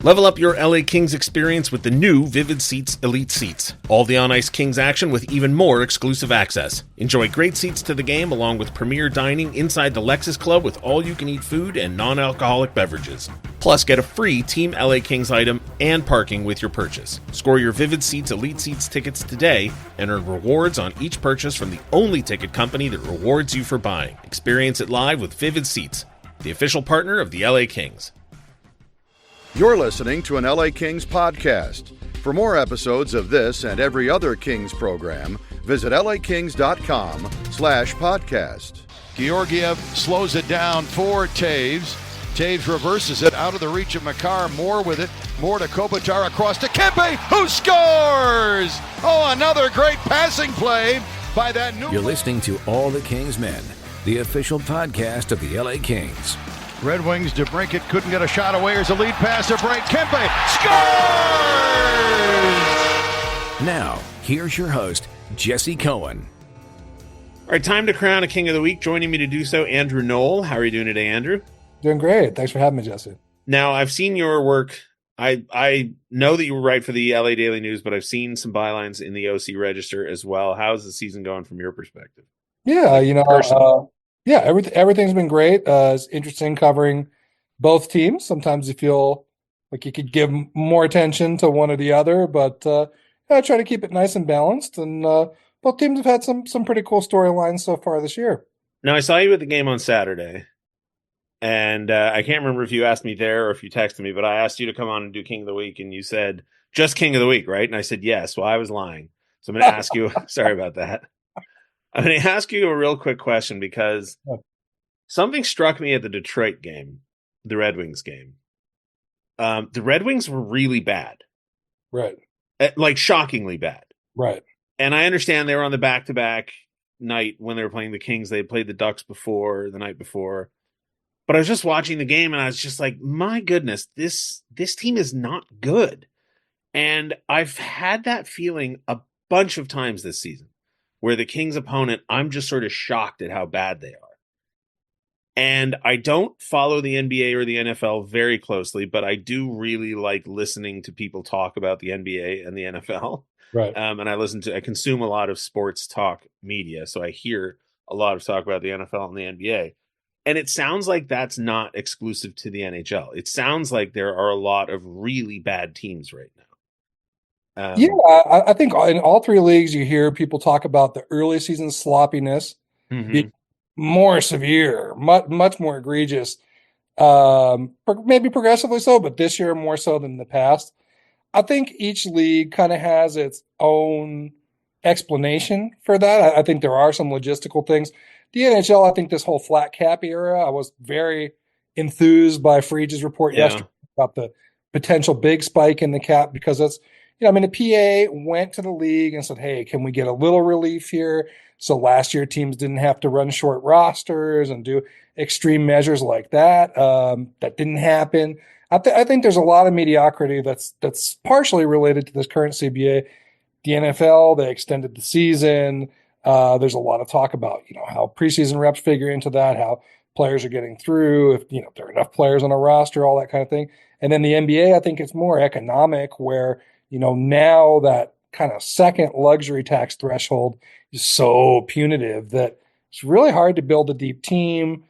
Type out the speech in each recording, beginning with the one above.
Level up your LA Kings experience with the new Vivid Seats Elite Seats. All the on-ice Kings action with even more exclusive access. Enjoy great seats to the game along with premier dining inside the Lexus Club with all-you-can-eat food and non-alcoholic beverages. Plus, get a free Team LA Kings item and parking with your purchase. Score your Vivid Seats Elite Seats tickets today and earn rewards on each purchase from the only ticket company that rewards you for buying. Experience it live with Vivid Seats, the official partner of the LA Kings. You're listening to an LA Kings podcast. For more episodes of this and every other Kings program, visit lakings.com/podcast. Georgiev slows it down for Taves. Taves reverses it out of the reach of Makar. Moore with it. Moore to Kopitar across to Kempe, who scores! Oh, another great passing play by that new... You're listening to All the Kings Men, the official podcast of the LA Kings. Red Wings, DeBrincat couldn't get a shot away. Here's a lead pass to Brink. Kempe scores! Now, here's your host, Jesse Cohen. All right, time to crown a King of the Week. Joining me to do so, Andrew Knoll. How are you doing today, Andrew? Doing great. Thanks for having me, Jesse. Now, I've seen your work. I know that you write for the LA Daily News, but I've seen some bylines in the OC Register as well. How's the season going from your perspective? Yeah, everything's been great. It's interesting covering both teams. Sometimes you feel like you could give more attention to one or the other, but I try to keep it nice and balanced. And both teams have had some pretty cool storylines so far this year. Now, I saw you at the game on Saturday, and I can't remember if you asked me there or if you texted me, but I asked you to come on and do King of the Week, and you said, just King of the Week, right? And I said, yes. Well, I was lying. So I'm going to ask you, sorry about that. I'm going to ask you a real quick question because something struck me at the Detroit game, the Red Wings game. The Red Wings were really bad. Right. Like shockingly bad. Right. And I understand they were on the back-to-back night when they were playing the Kings. They played the Ducks the night before. But I was just watching the game and I was just like, my goodness, this team is not good. And I've had that feeling a bunch of times this season, where the Kings opponent, I'm just sort of shocked at how bad they are. And I don't follow the NBA or the NFL very closely, but I do really like listening to people talk about the NBA and the NFL. Right. And I consume a lot of sports talk media, so I hear a lot of talk about the NFL and the NBA. And it sounds like that's not exclusive to the NHL. It sounds like there are a lot of really bad teams right now. I think in all three leagues, you hear people talk about the early season sloppiness being more severe, much more egregious, maybe progressively so, but this year more so than the past. I think each league kind of has its own explanation for that. I think there are some logistical things. The NHL, I think this whole flat cap era, I was very enthused by Friedge's report yesterday about the potential big spike in the cap because it's, the PA went to the league and said, hey, can we get a little relief here? So last year teams didn't have to run short rosters and do extreme measures like that. That didn't happen. I think there's a lot of mediocrity that's partially related to this current CBA. The NFL, they extended the season. There's a lot of talk about, how preseason reps figure into that, how players are getting through, if there are enough players on a roster, all that kind of thing. And then the NBA, I think it's more economic where, now that kind of second luxury tax threshold is so punitive that it's really hard to build a deep team.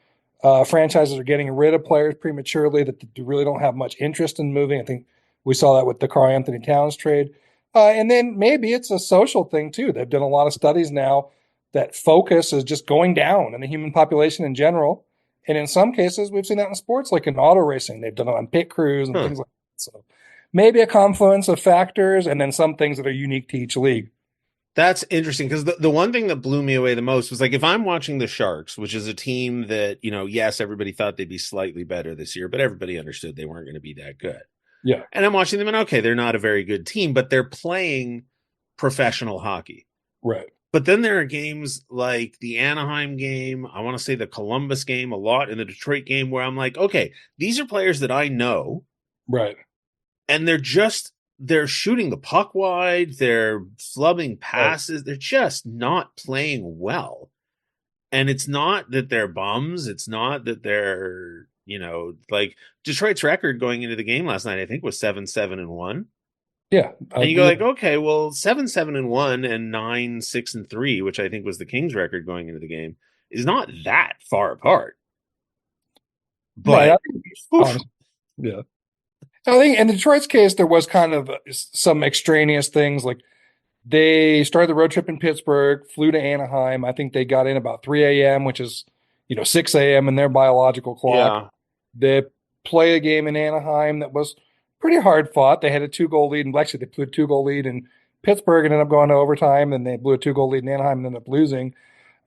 Franchises are getting rid of players prematurely that really don't have much interest in moving. I think we saw that with the Karl Anthony Towns trade. And then maybe it's a social thing too. They've done a lot of studies now that focus is just going down in the human population in general. And in some cases, we've seen that in sports, like in auto racing. They've done it on pit crews and things like that. So maybe a confluence of factors and then some things that are unique to each league. That's interesting because the one thing that blew me away the most was like if I'm watching the Sharks, which is a team that, yes, everybody thought they'd be slightly better this year, but everybody understood they weren't going to be that good. Yeah. And I'm watching them and okay, they're not a very good team, but they're playing professional hockey. Right. But then there are games like the Anaheim game, I want to say the Columbus game a lot, and the Detroit game where I'm like, okay, these are players that I know. Right. And they're shooting the puck wide, they're flubbing passes, they're just not playing well. And it's not that they're bums, it's not that they're like Detroit's record going into the game last night, I think was 7-7-1. Yeah. And you go like, okay, well, 7-7-1 and 9-6-3, which I think was the Kings record going into the game, is not that far apart. Right. But Honestly, yeah. I think in Detroit's case, there was kind of some extraneous things. Like they started the road trip in Pittsburgh, flew to Anaheim. I think they got in about 3 a.m., which is, 6 a.m. in their biological clock. yeah, They play a game in Anaheim that was pretty hard fought. They had a 2-goal lead, and actually they blew a 2-goal lead in Pittsburgh and ended up going to overtime. And they blew a 2-goal lead in Anaheim and ended up losing.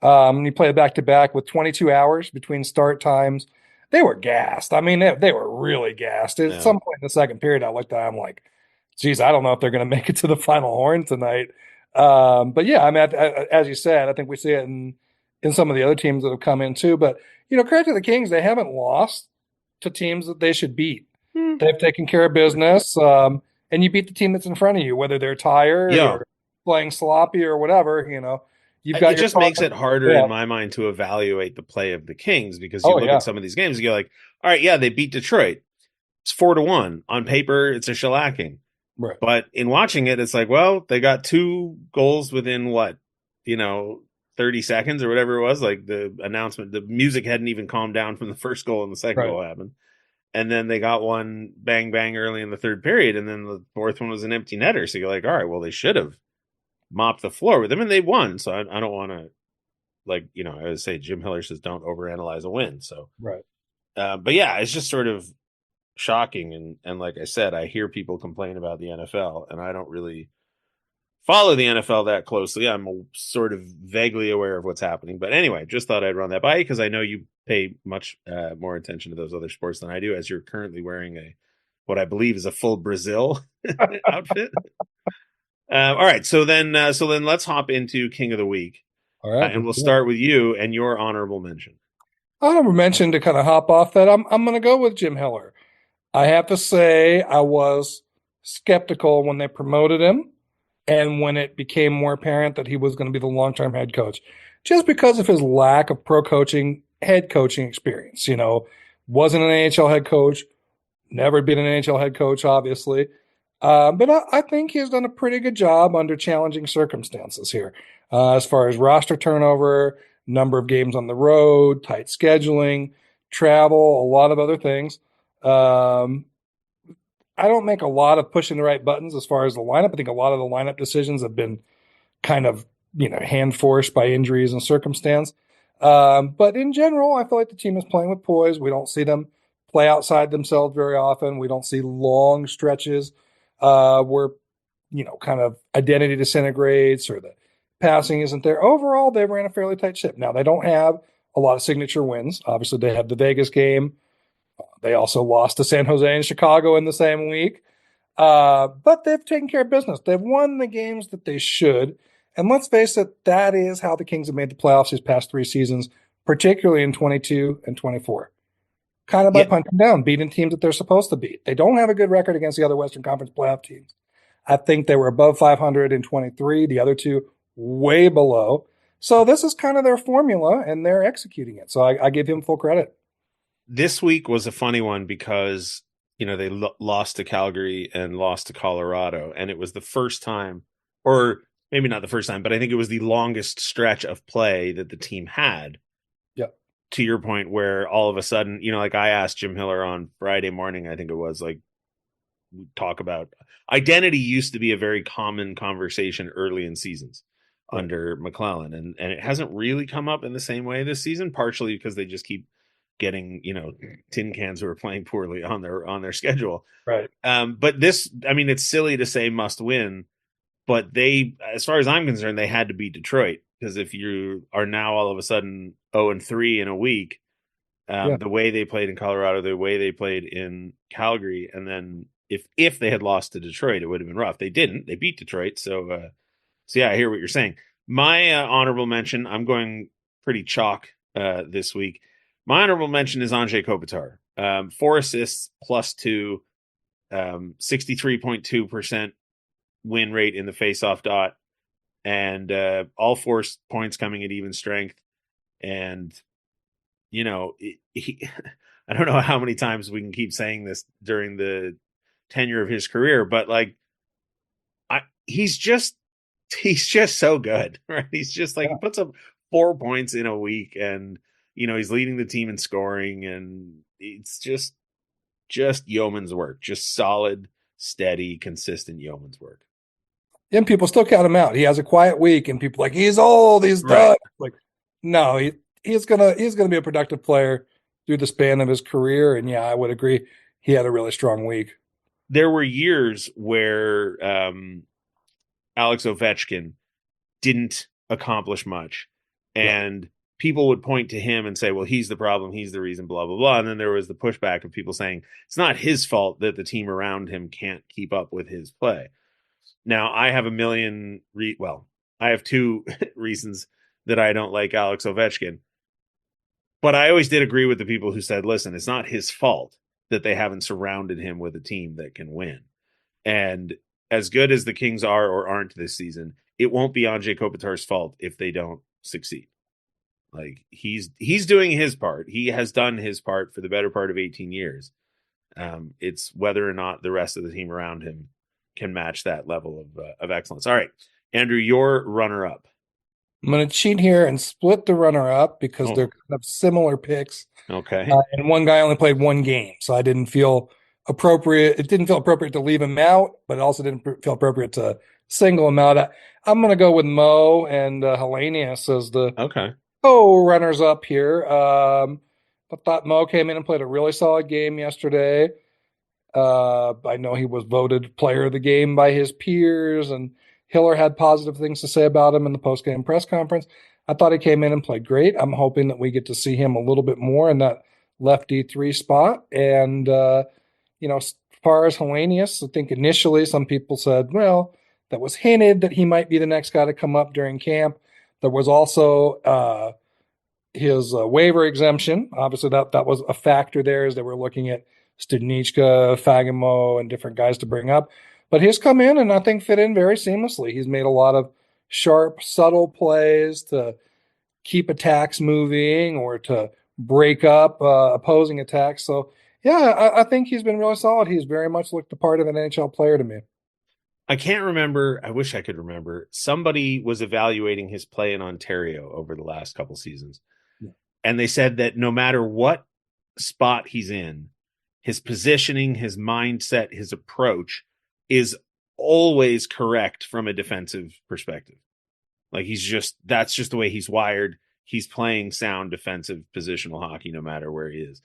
You play back to back with 22 hours between start times. They were gassed. I mean, they were really gassed. At some point in the second period, I looked at it, I'm like, geez, I don't know if they're going to make it to the final horn tonight. But yeah, I mean, as you said, I think we see it in some of the other teams that have come in too. But, credit to the Kings, they haven't lost to teams that they should beat. They've taken care of business, and you beat the team that's in front of you, whether they're tired or playing sloppy or whatever, You've got it just makes it harder in my mind to evaluate the play of the Kings because you look at some of these games and you go like, all right, yeah, they beat Detroit. It's 4-1. On paper, it's a shellacking. Right. But in watching it, it's like, well, they got 2 goals within 30 seconds or whatever it was. Like the announcement, the music hadn't even calmed down from the first goal and the second goal happened. And then they got one bang, bang early in the third period. And then the fourth one was an empty netter. So you're like, all right, well, they should have mopped the floor with them, and they won. So I don't want to, I would say Jim Hiller says don't overanalyze a win. So right. But yeah, it's just sort of shocking. And like I said, I hear people complain about the NFL, and I don't really follow the NFL that closely. I'm sort of vaguely aware of what's happening. But anyway, just thought I'd run that by you because I know you pay much more attention to those other sports than I do, as you're currently wearing what I believe is a full Brazil outfit. All right, so then let's hop into King of the Week. All right, and we'll start with you and your honorable mention. Honorable mention, to kind of hop off that, I'm going to go with Jim Hiller. I have to say I was skeptical when they promoted him and when it became more apparent that he was going to be the long-term head coach, just because of his lack of head coaching experience. Wasn't an NHL head coach, never been an NHL head coach, obviously. But I think he's done a pretty good job under challenging circumstances here, as far as roster turnover, number of games on the road, tight scheduling, travel, a lot of other things. I don't make a lot of pushing the right buttons as far as the lineup. I think a lot of the lineup decisions have been kind of, hand forced by injuries and circumstance. But in general, I feel like the team is playing with poise. We don't see them play outside themselves very often. We don't see long stretches where, kind of identity disintegrates or the passing isn't there. Overall, they ran a fairly tight ship. Now, they don't have a lot of signature wins. Obviously, they have the Vegas game. They also lost to San Jose and Chicago in the same week. But they've taken care of business. They've won the games that they should. And let's face it, that is how the Kings have made the playoffs these past 3 seasons, particularly in 22 and 24. Kind of by punching down, beating teams that they're supposed to beat. They don't have a good record against the other Western Conference playoff teams. I think they were above 500 in 23. The other 2 way below. So this is kind of their formula, and they're executing it. So I give him full credit. This week was a funny one because, they lost to Calgary and lost to Colorado. And it was the first time, or maybe not the first time, but I think it was the longest stretch of play that the team had. To your point, where all of a sudden, like I asked Jim Hiller on Friday morning, I think it was, like, we talk about identity used to be a very common conversation early in seasons under McClellan. And it hasn't really come up in the same way this season, partially because they just keep getting, tin cans who are playing poorly on their schedule. Right. But this, it's silly to say must win, but they, as far as I'm concerned, they had to beat Detroit. Because if you are now all of a sudden 0-3 in a week, the way they played in Colorado, the way they played in Calgary, and then if they had lost to Detroit, it would have been rough. They didn't. They beat Detroit. So yeah, I hear what you're saying. My honorable mention, I'm going pretty chalk this week. My honorable mention is Anze Kopitar. 4 assists, +2, 63.2% win rate in the faceoff dot. And all 4 points coming at even strength. And, I don't know how many times we can keep saying this during the tenure of his career, but like, he's just so good, right? He's just like, he puts up 4 points in a week, and he's leading the team in scoring, and it's just yeoman's work, just solid, steady, consistent yeoman's work. And people still count him out. He has a quiet week, and people are like, he's old, he's done. Right. Like, no, he's gonna be a productive player through the span of his career. And yeah, I would agree, he had a really strong week. There were years where Alex Ovechkin didn't accomplish much, and people would point to him and say, well, he's the problem, he's the reason, blah, blah, blah. And then there was the pushback of people saying it's not his fault that the team around him can't keep up with his play. Now, I have I have 2 reasons that I don't like Alex Ovechkin. But I always did agree with the people who said, listen, it's not his fault that they haven't surrounded him with a team that can win. And as good as the Kings are or aren't this season, it won't be Anze Kopitar's fault if they don't succeed. Like, he's doing his part. He has done his part for the better part of 18 years. It's whether or not the rest of the team around him can match that level of excellence. All right, Andrew, your runner-up. I'm going to cheat here and split the runner-up because they're kind of similar picks. Okay. And one guy only played 1 game, so I didn't feel appropriate. It didn't feel appropriate to leave him out, but it also didn't feel appropriate to single him out. I'm going to go with Mo and Hellenius as the runners up here. I thought Mo came in and played a really solid game yesterday. I know he was voted player of the game by his peers, and Hiller had positive things to say about him in the post-game press conference. I thought he came in and played great. I'm hoping that we get to see him a little bit more in that left D3 spot. And, as far as Hellenius, I think initially some people said, well, that was hinted that he might be the next guy to come up during camp. There was also his waiver exemption. Obviously, that was a factor there as they were looking at Studnicka, Fagemo, and different guys to bring up. But he's come in and I think fit in very seamlessly. He's made a lot of sharp, subtle plays to keep attacks moving or to break up opposing attacks. So, yeah, I think he's been really solid. He's very much looked the part of an NHL player to me. I can't remember. I wish I could remember. Somebody was evaluating his play in Ontario over the last couple seasons. Yeah. And they said that no matter what spot he's in, his positioning, his mindset, his approach is always correct from a defensive perspective. Like, that's just the way he's wired. He's playing sound defensive positional hockey no matter where he is.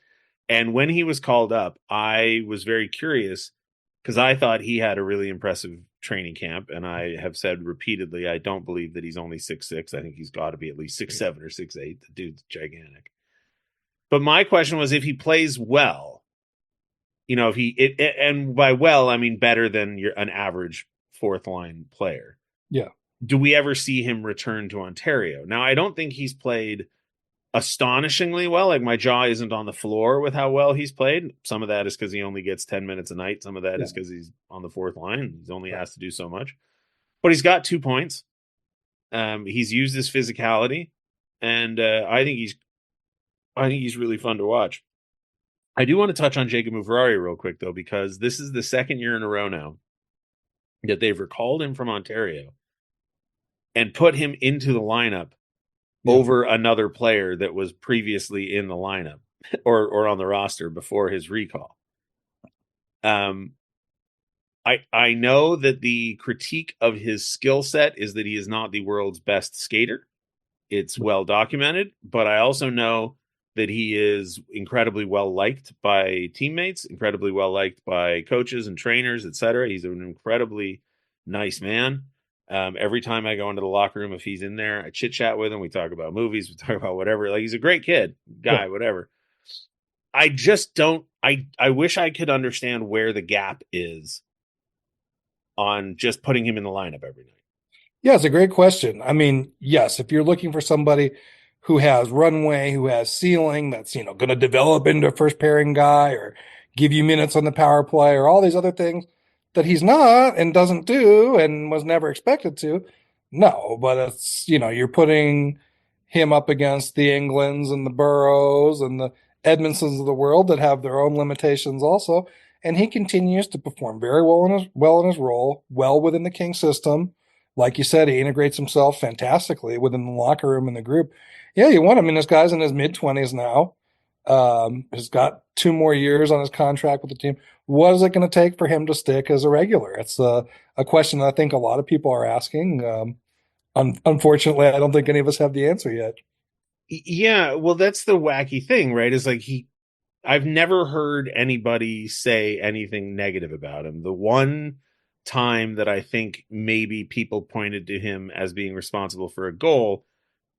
And when he was called up, I was very curious because I thought he had a really impressive training camp. And I have said repeatedly, I don't believe that he's only 6'6". I think he's got to be at least 6'7" or 6'8". The dude's gigantic. But my question was, if he plays well, and by well, I mean better than an average 4th line player. Yeah. Do we ever see him return to Ontario? Now, I don't think he's played astonishingly well. Like, my jaw isn't on the floor with how well he's played. Some of that is because he only gets 10 minutes a night. Some of that is because he's on the 4th line. He's only asked to do so much. But he's got 2 points. He's used his physicality, and I think he's really fun to watch. I do want to touch on Jacob Mufrari real quick, though, because this is the 2nd year in a row now that they've recalled him from Ontario and put him into the lineup over another player that was previously in the lineup or on the roster before his recall. I know that the critique of his skill set is that he is not the world's best skater. It's well documented, but I also know that he is incredibly well liked by teammates, incredibly well liked by coaches and trainers, etc. He's an incredibly nice man. Every time I go into the locker room, if he's in there, I chit chat with him. We talk about movies. We talk about whatever. Like, he's a great guy, whatever. I just don't, I wish I could understand where the gap is on just putting him in the lineup every night. Yeah, it's a great question. I mean, yes, if you're looking for somebody who has runway, who has ceiling, that's, going to develop into a first pairing guy or give you minutes on the power play or all these other things that he's not and doesn't do and was never expected to. No, but it's, you're putting him up against the Englands and the Burrows and the Edmondsons of the world that have their own limitations also. And he continues to perform very well in his role, well within the King system. Like you said, he integrates himself fantastically within the locker room and the group. Yeah, you want him. I mean, this guy's in his mid-20s now. He's got 2 more years on his contract with the team. What is it going to take for him to stick as a regular? It's a question that I think a lot of people are asking. Unfortunately, I don't think any of us have the answer yet. Yeah, well, that's the wacky thing, right? Is like I've never heard anybody say anything negative about him. The one time that I think maybe people pointed to him as being responsible for a goal,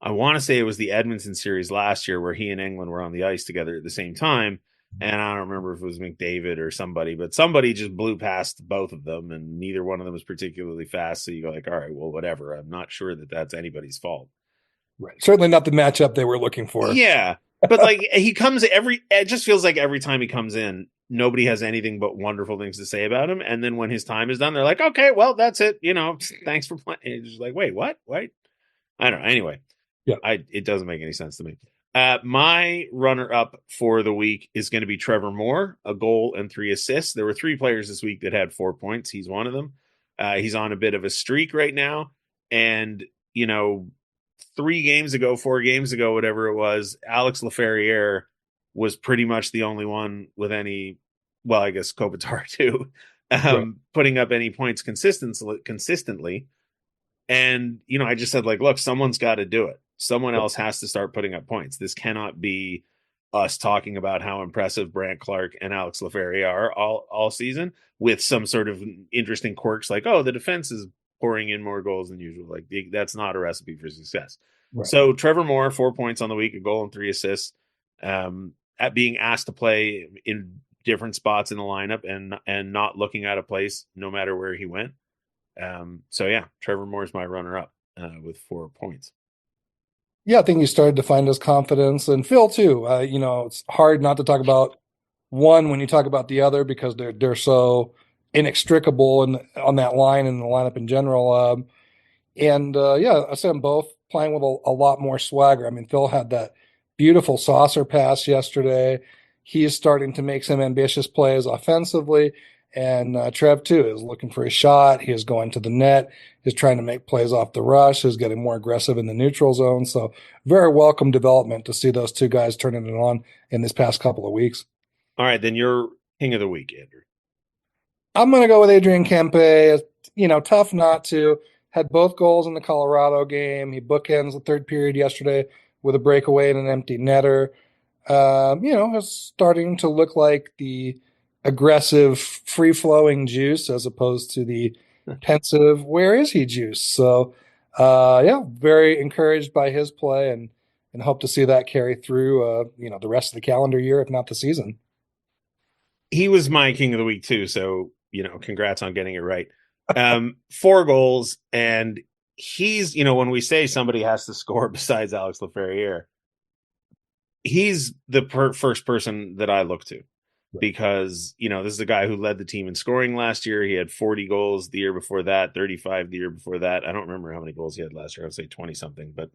I want to say it was the Edmonton series last year where he and England were on the ice together at the same time. And I don't remember if it was McDavid or somebody, but somebody just blew past both of them, and neither one of them was particularly fast. So you go like, all right, well, whatever. I'm not sure that that's anybody's fault. Right. Certainly not the matchup they were looking for. Yeah. But like it just feels like every time he comes in, nobody has anything but wonderful things to say about him. And then when his time is done, they're like, okay, well, that's it. Thanks for playing. It's just like, wait, what? Wait. I don't know. Anyway, yeah, it doesn't make any sense to me. My runner-up for the week is going to be Trevor Moore, a goal and 3 assists. There were 3 players this week that had 4 points. He's one of them. He's on a bit of a streak right now. And, 4 games ago, whatever it was, Alex Laferriere was pretty much the only one with any, well, I guess Kopitar too, putting up any points consistently. And, I just said, like, look, someone's got to do it. Someone else has to start putting up points. This cannot be us talking about how impressive Brandt Clarke and Alex Laferriere are all season with some sort of interesting quirks like, oh, the defense is pouring in more goals than usual. Like that's not a recipe for success. Right. So Trevor Moore, 4 points on the week, a goal and 3 assists, at being asked to play in different spots in the lineup and not looking out of place no matter where he went. So yeah, Trevor Moore is my runner up with 4 points. Yeah, I think he started to find his confidence, and Phil too. It's hard not to talk about one when you talk about the other because they're so inextricable on that line and the lineup in general. I see them both playing with a lot more swagger. I mean, Phil had that beautiful saucer pass yesterday. He is starting to make some ambitious plays offensively. And Trev, too, is looking for a shot. He is going to the net. He's trying to make plays off the rush. He's getting more aggressive in the neutral zone. So very welcome development to see those 2 guys turning it on in this past couple of weeks. All right, then you're king of the week, Andrew. I'm going to go with Adrian Kempe. Tough not to. Had both goals in the Colorado game. He bookends the third period yesterday with a breakaway and an empty netter. Is starting to look like the aggressive, free-flowing Juice as opposed to the pensive, where is he Juice? So, very encouraged by his play and hope to see that carry through, the rest of the calendar year, if not the season. He was my king of the week too, so, congrats on getting it right. 4 goals, and he's, when we say somebody has to score besides Alex Laferriere, he's the first person that I look to. Because, this is a guy who led the team in scoring last year. He had 40 goals the year before that, 35 the year before that. I don't remember how many goals he had last year. I would say 20-something, but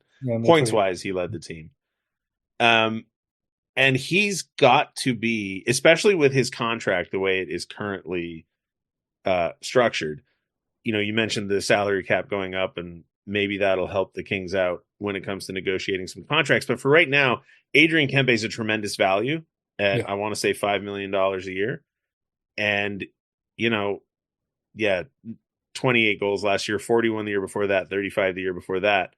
points-wise, he led the team. And he's got to be, especially with his contract, the way it is currently structured. You mentioned the salary cap going up, and maybe that'll help the Kings out when it comes to negotiating some contracts. But for right now, Adrian Kempe is a tremendous value. I want to say $5 million a year. And, 28 goals last year, 41 the year before that, 35 the year before that.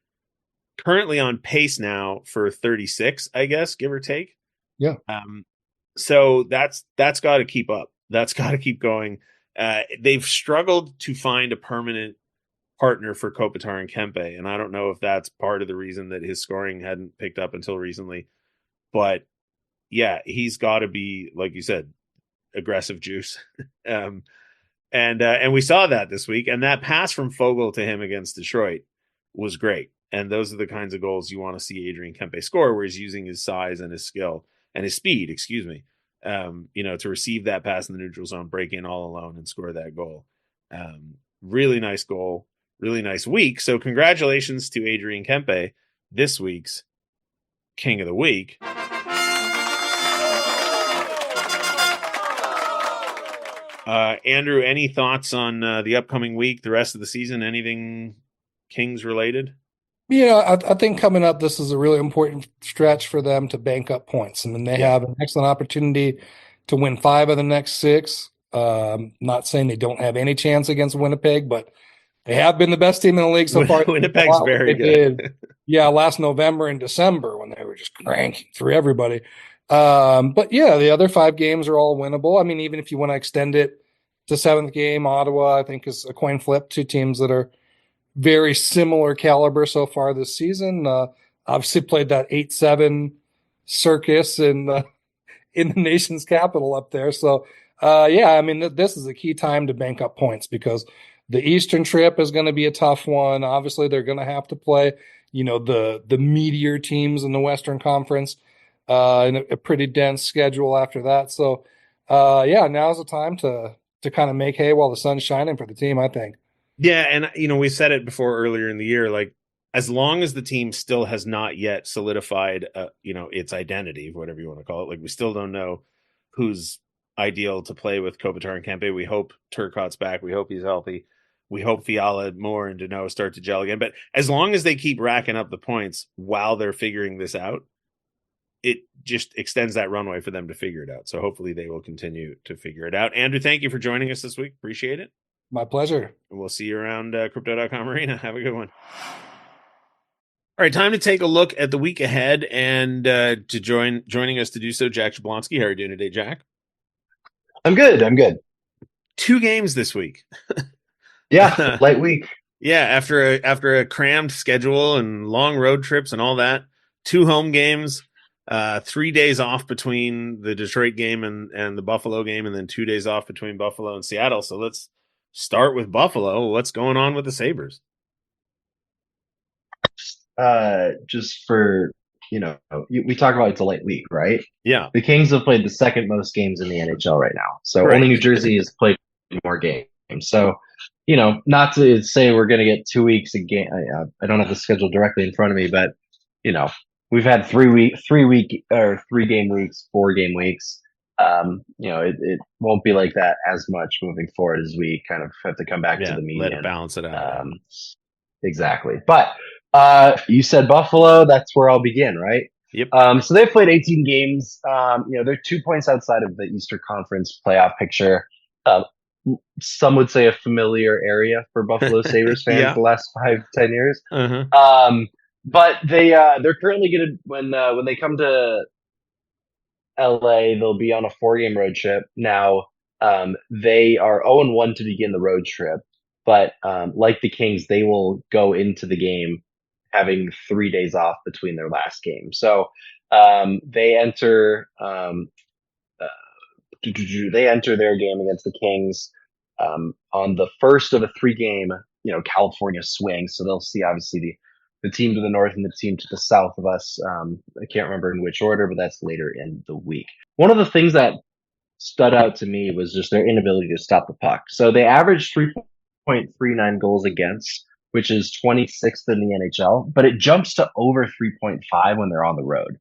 Currently on pace now for 36, I guess, give or take. Yeah. So that's got to keep up. That's got to keep going. They've struggled to find a permanent partner for Kopitar and Kempe. And I don't know if that's part of the reason that his scoring hadn't picked up until recently. But yeah, he's got to be, like you said, aggressive Juice. And we saw that this week. And that pass from Fogle to him against Detroit was great. And those are the kinds of goals you want to see Adrian Kempe score, where he's using his size and his skill and his speed, to receive that pass in the neutral zone, break in all alone and score that goal. Really nice goal, really nice week. So congratulations to Adrian Kempe, this week's King of the Week. Andrew, any thoughts on the upcoming week, the rest of the season? Anything Kings related? Yeah, I think coming up, this is a really important stretch for them to bank up points. I mean, they have an excellent opportunity to win 5 of the next 6. Not saying they don't have any chance against Winnipeg, but they have been the best team in the league so far. Winnipeg's very good. Yeah, last November and December when they were just cranking through everybody. But yeah, the other 5 games are all winnable. I mean, even if you want to extend it to 7th game, Ottawa, I think, is a coin flip. 2 teams that are very similar caliber so far this season. Obviously played that 8-7 circus in the nation's capital up there. So, yeah, I mean, this is a key time to bank up points because the Eastern trip is going to be a tough one. Obviously, they're going to have to play, the meteor teams in the Western Conference in a pretty dense schedule after that. So, yeah, now's the time to kind of make hay while the sun's shining for the team, I think. Yeah, and we said it before earlier in the year, like as long as the team still has not yet solidified, its identity, whatever you want to call it, like we still don't know who's ideal to play with Kopitar and Kempe. We hope Turcotte's back. We hope he's healthy. We hope Fiala, Moore, and Deneau start to gel again. But as long as they keep racking up the points while they're figuring this out, it just extends that runway for them to figure it out. So hopefully they will continue to figure it out. Andrew, thank you for joining us this week. Appreciate it. My pleasure. And we'll see you around Crypto.com Arena. Have a good one. All right, time to take a look at the week ahead, and joining us to do so, Jack Jablonski. How are you doing today, Jack? I'm good. 2 games this week. Yeah, light week. Yeah, after a crammed schedule and long road trips and all that, 2 home games, 3 days off between the Detroit game and the Buffalo game, and then 2 days off between Buffalo and Seattle. So let's start with Buffalo. What's going on with the Sabres? Just for, we talk about it's a light week, right? Yeah. The Kings have played the second most games in the NHL right now. So Right. Only New Jersey has played more games. So, not to say we're going to get 2 weeks a game. I don't have the schedule directly in front of me, but, we've had 3 game weeks, 4 game weeks. It won't be like that as much moving forward as we kind of have to come back to the median. Let it balance it out. Exactly. But you said Buffalo, that's where I'll begin, right? Yep. So they've played 18 games. They're 2 points outside of the Eastern Conference playoff picture. Some would say a familiar area for Buffalo Sabres fans the last 5-10 years. Uh-huh. But they're currently going to when they come to LA, they'll be on a 4-game road trip. Now, they are 0-1 to begin the road trip, but like the Kings, they will go into the game having 3 days off between their last game. So they enter their game against the Kings on the first of a 3-game, California swing. So they'll see obviously the team to the north and the team to the south of us. I can't remember in which order, but that's later in the week. One of the things that stood out to me was just their inability to stop the puck. So they averaged 3.39 goals against, which is 26th in the NHL, but it jumps to over 3.5 when they're on the road.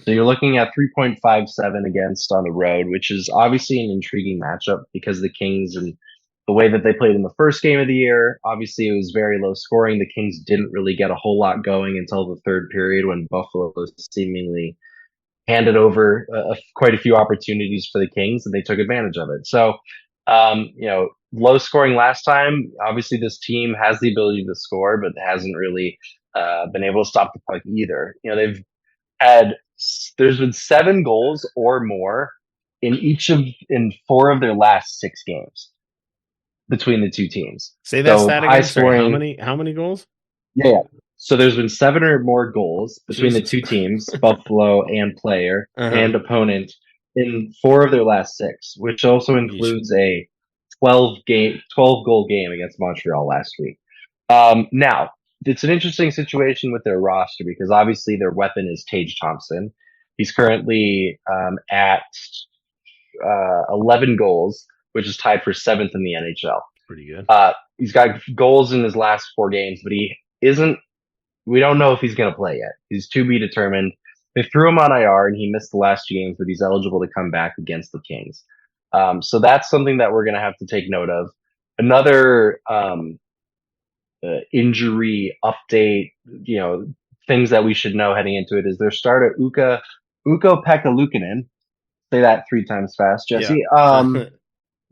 So you're looking at 3.57 against on the road, which is obviously an intriguing matchup because the Kings and the way that they played in the first game of the year, obviously it was very low scoring. The Kings didn't really get a whole lot going until the third period when Buffalo seemingly handed over quite a few opportunities for the Kings and they took advantage of it. So, low scoring last time. Obviously this team has the ability to score, but hasn't really been able to stop the puck either. There's been 7 goals or more in 4 of their last 6 games between the two teams. Say that stat again. Sorry, how many goals? Yeah. So there's been 7 or more goals between the two teams, Buffalo and player and opponent, in 4 of their last 6, which also includes a 12 goal game against Montreal last week. Now, it's an interesting situation with their roster because obviously their weapon is Tage Thompson. He's currently at 11 goals, which is tied for 7th in the NHL. Pretty good. He's got goals in his last 4 games, but we don't know if he's going to play yet. He's to be determined. They threw him on IR and he missed the last 2 games, but he's eligible to come back against the Kings. So that's something that we're going to have to take note of. Another injury update, things that we should know heading into it is their starter Ukko-Pekka Luukkonen. Say that 3 times fast, Jesse. Yeah.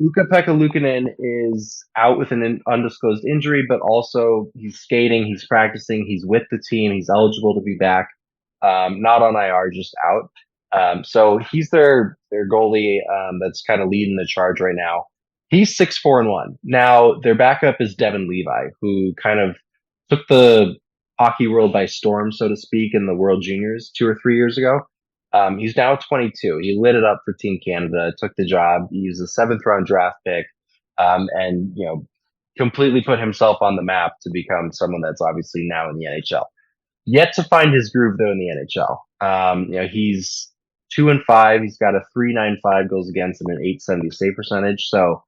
Ukko-Pekka Luukkonen is out with an undisclosed injury, but also he's skating, he's practicing, he's with the team, he's eligible to be back. Not on IR, just out. So he's their goalie that's kind of leading the charge right now. He's 6-4-1. Now their backup is Devin Levi, who kind of took the hockey world by storm, so to speak, in the World Juniors 2 or 3 years ago. He's now 22. He lit it up for Team Canada, took the job. He was a 7th round draft pick, and completely put himself on the map to become someone that's obviously now in the NHL. Yet to find his groove though in the NHL. He's 2-5. He's got a 3.95 goals against and an 870 save percentage. So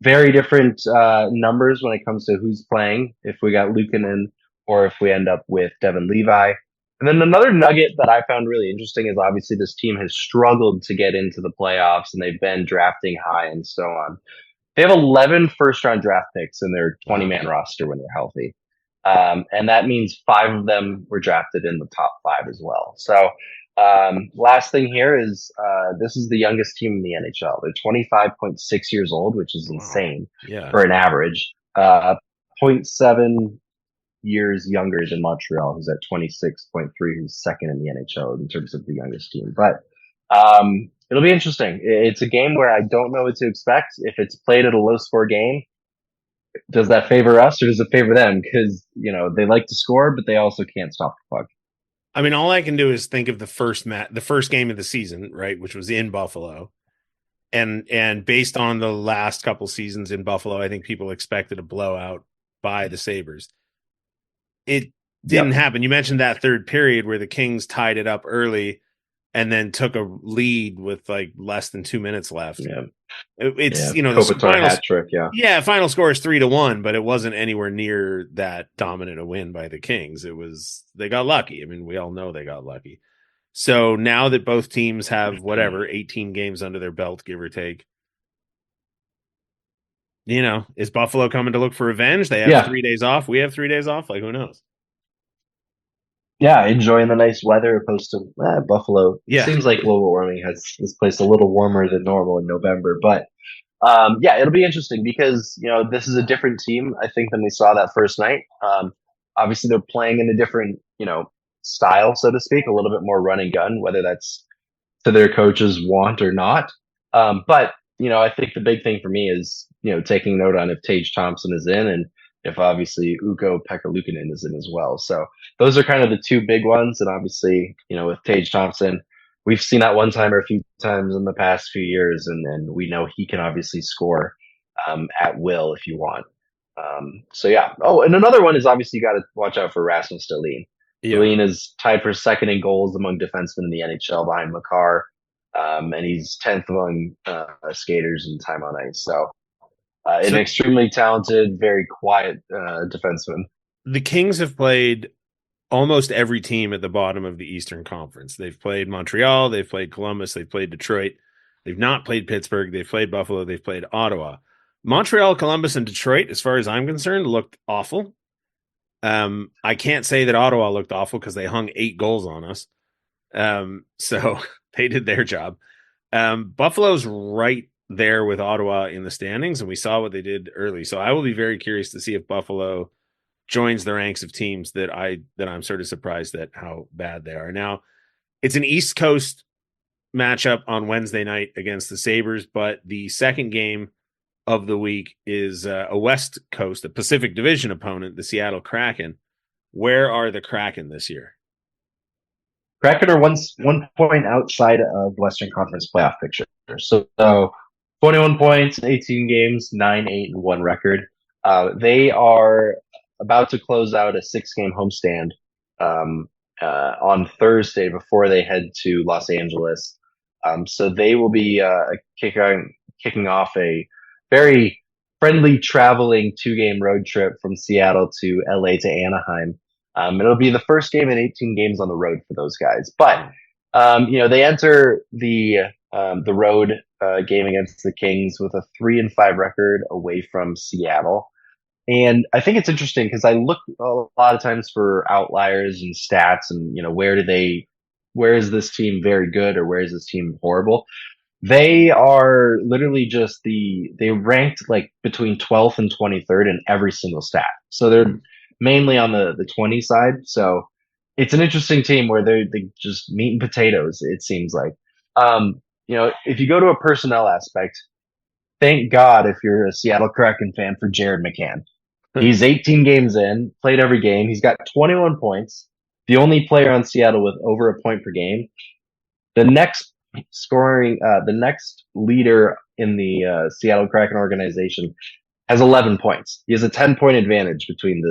very different numbers when it comes to who's playing. If we got Luukkonen or if we end up with Devin Levi. And then another nugget that I found really interesting is obviously this team has struggled to get into the playoffs and they've been drafting high and so on. They have 11 first-round draft picks in their 20-man roster when they're healthy. And that means 5 of them were drafted in the top 5 as well. So last thing here is this is the youngest team in the NHL. They're 25.6 years old, which is insane for an average. 0.7 years younger than Montreal, who's at 26.3, who's second in the NHL in terms of the youngest team. But it'll be interesting. It's a game where I don't know what to expect. If it's played at a low-score game, does that favor us or does it favor them? Because, they like to score, but they also can't stop the puck. I mean, all I can do is think of the first game of the season, right, which was in Buffalo. And based on the last couple seasons in Buffalo, I think people expected a blowout by the Sabres. It didn't happen. You mentioned that third period where the Kings tied it up early and then took a lead with like less than 2 minutes left. Yeah. It's the Kopitar hat trick. Yeah. Final score is 3-1, but it wasn't anywhere near that dominant a win by the Kings. They got lucky. I mean, we all know they got lucky. So now that both teams have 18 games under their belt, give or take, is Buffalo coming to look for revenge? They have 3 days off. We have 3 days off. Like, who knows? Yeah, enjoying the nice weather opposed to Buffalo. Yeah. It seems like global warming has this place a little warmer than normal in November. But it'll be interesting because, this is a different team, I think, than we saw that first night. Obviously, they're playing in a different, style, so to speak, a little bit more run and gun, whether that's to their coach's want or not. But I think the big thing for me is, taking note on if Tage Thompson is in and if obviously Ukko-Pekka Luukkonen is in as well. So those are kind of the 2 big ones. And obviously, with Tage Thompson, we've seen that one-timer a few times in the past few years. And we know he can obviously score at will if you want. Oh, and another one is obviously you got to watch out for Rasmus Dahlin. Yeah. Dahlin is tied for second in goals among defensemen in the NHL behind Makar. And he's 10th among skaters in time on ice. So an extremely talented, very quiet defenseman. The Kings have played almost every team at the bottom of the Eastern Conference. They've played Montreal, they've played Columbus, they've played Detroit. They've not played Pittsburgh, they've played Buffalo, they've played Ottawa. Montreal, Columbus, and Detroit, as far as I'm concerned, looked awful. I can't say that Ottawa looked awful because they hung 8 goals on us. So they did their job. Buffalo's right there with Ottawa in the standings, and we saw what they did early. So I will be very curious to see if Buffalo joins the ranks of teams that I'm sort of surprised at how bad they are. Now, it's an East Coast matchup on Wednesday night against the Sabres, but the second game of the week is a West Coast, a Pacific Division opponent, the Seattle Kraken. Where are the Kraken this year? Kraken are 1 point outside of Western Conference playoff picture. So 21 points, 18 games, 9-8-1 record. They are about to close out a 6-game homestand on Thursday before they head to Los Angeles. So they will be kicking off a very friendly traveling 2-game road trip from Seattle to LA to Anaheim. It'll be the first game in 18 games on the road for those guys. But, they enter the road game against the Kings with a 3-5 record away from Seattle. And I think it's interesting because I look a lot of times for outliers and stats and, where is this team very good or where is this team horrible? They are literally they ranked like between 12th and 23rd in every single stat. So they're mainly on the 20 side. So it's an interesting team where they just meat and potatoes, it seems like. If you go to a personnel aspect, thank God if you're a Seattle Kraken fan for Jared McCann. He's 18 games in, played every game. He's got 21 points. The only player on Seattle with over a point per game. The next leader in the Seattle Kraken organization has 11 points. He has a 10-point advantage between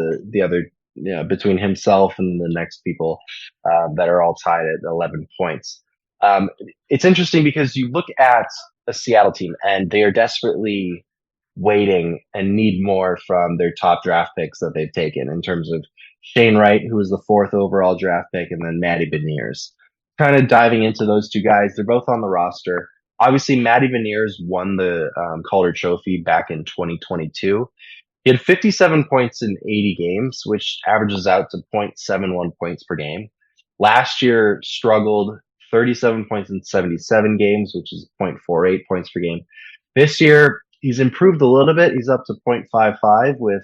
between himself and the next people that are all tied at 11 points. It's interesting because you look at a Seattle team and they are desperately waiting and need more from their top draft picks that they've taken in terms of Shane Wright, who was the 4th overall draft pick, and then Matty Beniers. Kind of diving into those two guys, they're both on the roster. Obviously, Matty Beniers won the Calder Trophy back in 2022. He had 57 points in 80 games, which averages out to 0.71 points per game. Last year, struggled 37 points in 77 games, which is 0.48 points per game. This year, he's improved a little bit. He's up to 0.55 with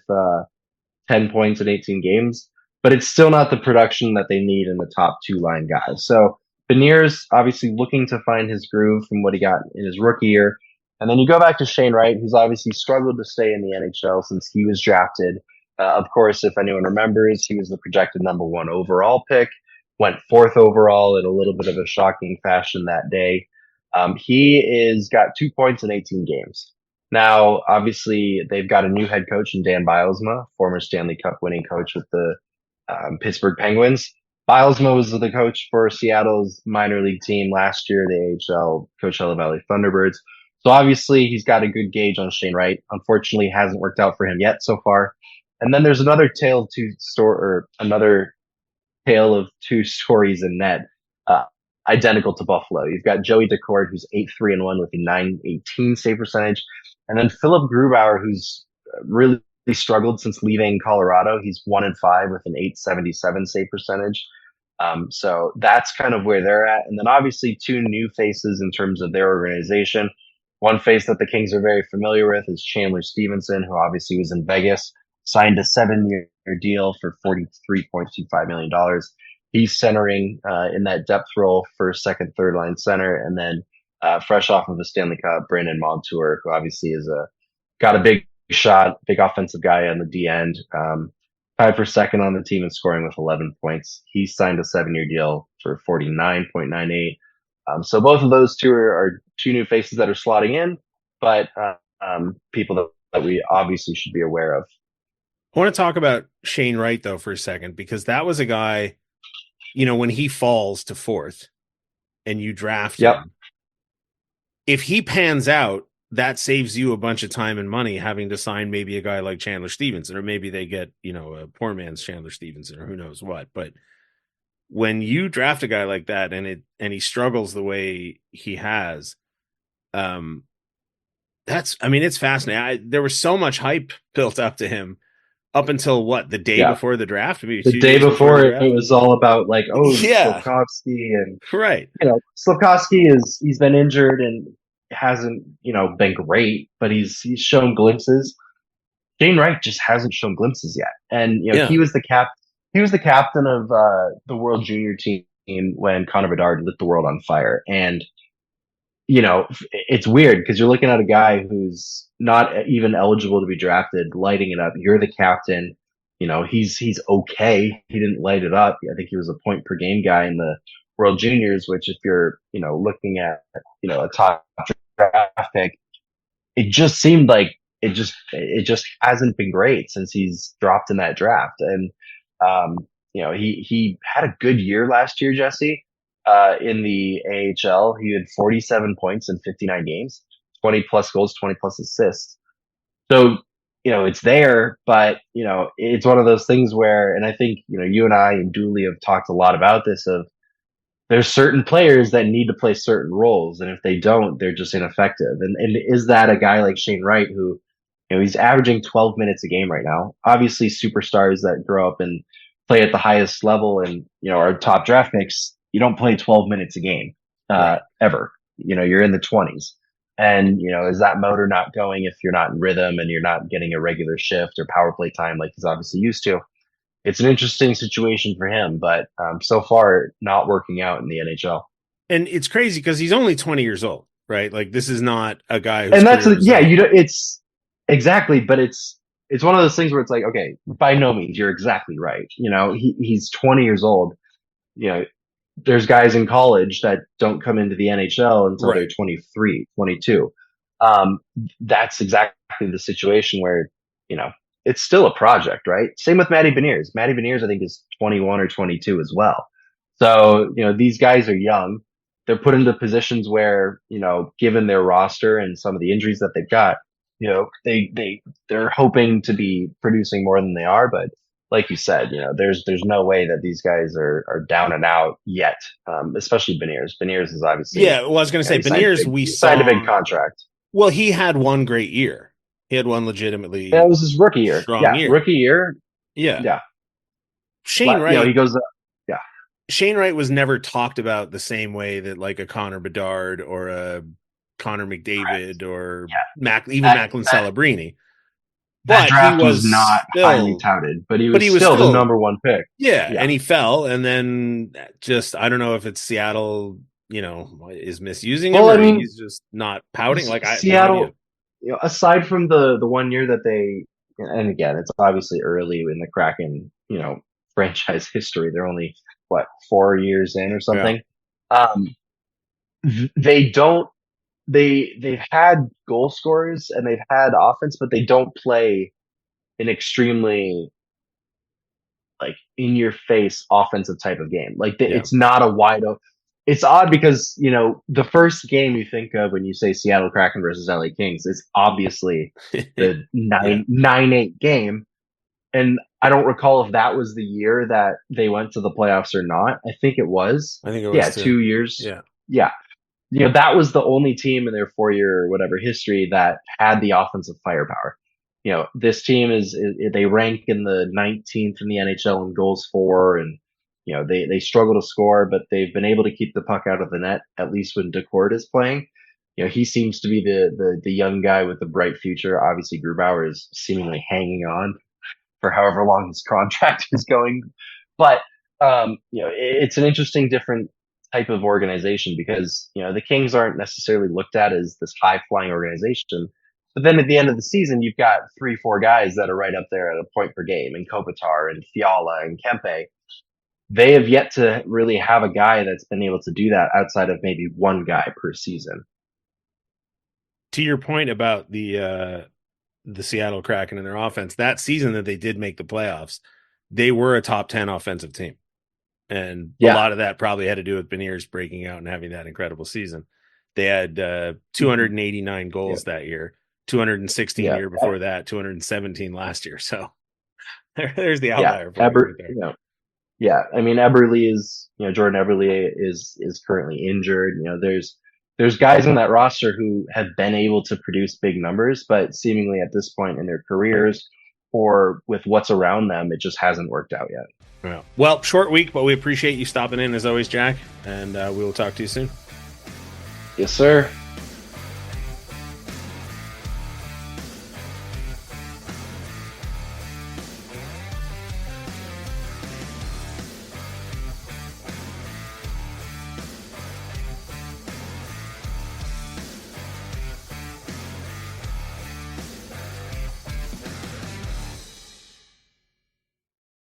10 points in 18 games, but it's still not the production that they need in the top two line guys. So Beniers obviously looking to find his groove from what he got in his rookie year. And then you go back to Shane Wright, who's obviously struggled to stay in the NHL since he was drafted. Of course, if anyone remembers, he was the projected number 1 overall pick, went 4th overall in a little bit of a shocking fashion that day. He is got 2 points in 18 games. Now, obviously, they've got a new head coach in Dan Bylsma, former Stanley Cup winning coach with the Pittsburgh Penguins. Bylsma was the coach for Seattle's minor league team last year, the AHL Coachella Valley Thunderbirds. So obviously, he's got a good gauge on Shane Wright. Unfortunately, it hasn't worked out for him yet so far. And then there's another tale of two stories in net, identical to Buffalo. You've got Joey Decord, who's 8-3-1 with a .918 save percentage. And then Philip Grubauer, who's really struggled since leaving Colorado. He's 1-5 with an .877 save percentage. So that's kind of where they're at. And then obviously 2 new faces in terms of their organization. One face that the Kings are very familiar with is Chandler Stevenson, who obviously was in Vegas, signed a 7-year deal for $43.25 million. He's centering in that depth role for second, third line center. And then fresh off of the Stanley Cup, Brandon Montour, who obviously is got a big shot, big offensive guy on the D end. Tied for second on the team in scoring with 11 points. He signed a 7-year deal for $49.98. So both of those two are 2 new faces that are slotting in, but people that we obviously should be aware of. I want to talk about Shane Wright, though, for a second, because that was a guy, when he falls to 4th and you draft him, if he pans out, that saves you a bunch of time and money having to sign maybe a guy like Chandler Stevenson, or maybe they get, a poor man's Chandler Stevenson, or who knows what. But when you draft a guy like that and he struggles the way he has, it's fascinating. There was so much hype built up to him up until the day before the draft? Maybe the day before it was all about Slafkovsky and right. Slafkovsky he's been injured and hasn't, been great, but he's shown glimpses. Shane Wright just hasn't shown glimpses yet. And he was the captain of the World Junior team when Connor Bedard lit the world on fire. And it's weird because you're looking at a guy who's not even eligible to be drafted, lighting it up. You're the captain. He's okay. He didn't light it up. I think he was a point per game guy in the World Juniors, which if you're, looking at, a top draft pick, it just seemed like it just hasn't been great since he's dropped in that draft. And, he had a good year last year, Jesse. In the AHL, he had 47 points in 59 games, 20 plus goals, 20 plus assists. So, it's there, but, it's one of those things where, and I think, you and I and Dooley have talked a lot about this of there's certain players that need to play certain roles, and if they don't, they're just ineffective. And is that a guy like Shane Wright who, he's averaging 12 minutes a game right now? Obviously, superstars that grow up and play at the highest level and are top draft picks, you don't play 12 minutes a game ever. You're in the 20s. And, is that motor not going if you're not in rhythm and you're not getting a regular shift or power play time like he's obviously used to? It's an interesting situation for him, but so far not working out in the NHL. And it's crazy because he's only 20 years old, right? Like, this is not a guy who's, and that's it's exactly, but it's one of those things where it's like, okay, by no means, you're exactly right. He's 20 years old. There's guys in college that don't come into the NHL until they're 23, 22. That's exactly the situation where, it's still a project, right? Same with Matty Beniers. Matty Beniers, I think, is 21 or 22 as well. So, these guys are young. They're put into positions where, given their roster and some of the injuries that they've got, they're hoping to be producing more than they are. But like you said, there's no way that these guys are down and out yet. Especially Beniers. Beniers is obviously, I was going to say Beniers. We signed a big contract. Well, he had one great year. He had one legitimately. That was his rookie year. Year. Rookie year. Yeah. Shane Wright. He goes. Shane Wright was never talked about the same way that like a Connor Bedard or a Connor McDavid or Macklin Celebrini. That draft was not highly touted, but he was still the number one pick. Yeah, and he fell, and then just I don't know if it's Seattle, is misusing him, or he's just not pouting. Like Seattle, aside from the 1 year that they, and again, it's obviously early in the Kraken, franchise history. They're only 4 years in or something. Yeah. They've had goal scorers and they've had offense, but they don't play an extremely in your face offensive type of game. It's not a wide open. It's odd because, the first game you think of when you say Seattle Kraken versus LA Kings is obviously the 9-8 game. And I don't recall if that was the year that they went to the playoffs or not. I think it was. I think it was 2 years. Yeah. Yeah. That was the only team in their 4-year or whatever history that had the offensive firepower. This team they rank in the 19th in the NHL in goals for, and they struggle to score, but they've been able to keep the puck out of the net, at least when Decourt is playing. He seems to be the young guy with the bright future. Obviously, Grubauer is seemingly hanging on for however long his contract is going. But, it's an interesting, different type of organization because, the Kings aren't necessarily looked at as this high-flying organization. But then at the end of the season, you've got 3-4 guys that are right up there at a point per game, and Kopitar and Fiala and Kempe. They have yet to really have a guy that's been able to do that outside of maybe one guy per season. To your point about the Seattle Kraken and their offense, that season that they did make the playoffs, they were a top 10 offensive team. And a lot of that probably had to do with Beniers breaking out and having that incredible season. They had 289 goals that year, 216 the year before that, 217 last year. So there's the outlier. Yeah, I mean, Eberle is, Jordan Eberle is currently injured. There's guys on that roster who have been able to produce big numbers, but seemingly at this point in their careers or with what's around them, it just hasn't worked out yet. Yeah. Well, short week, but we appreciate you stopping in as always, Jack, and we will talk to you soon. Yes, sir.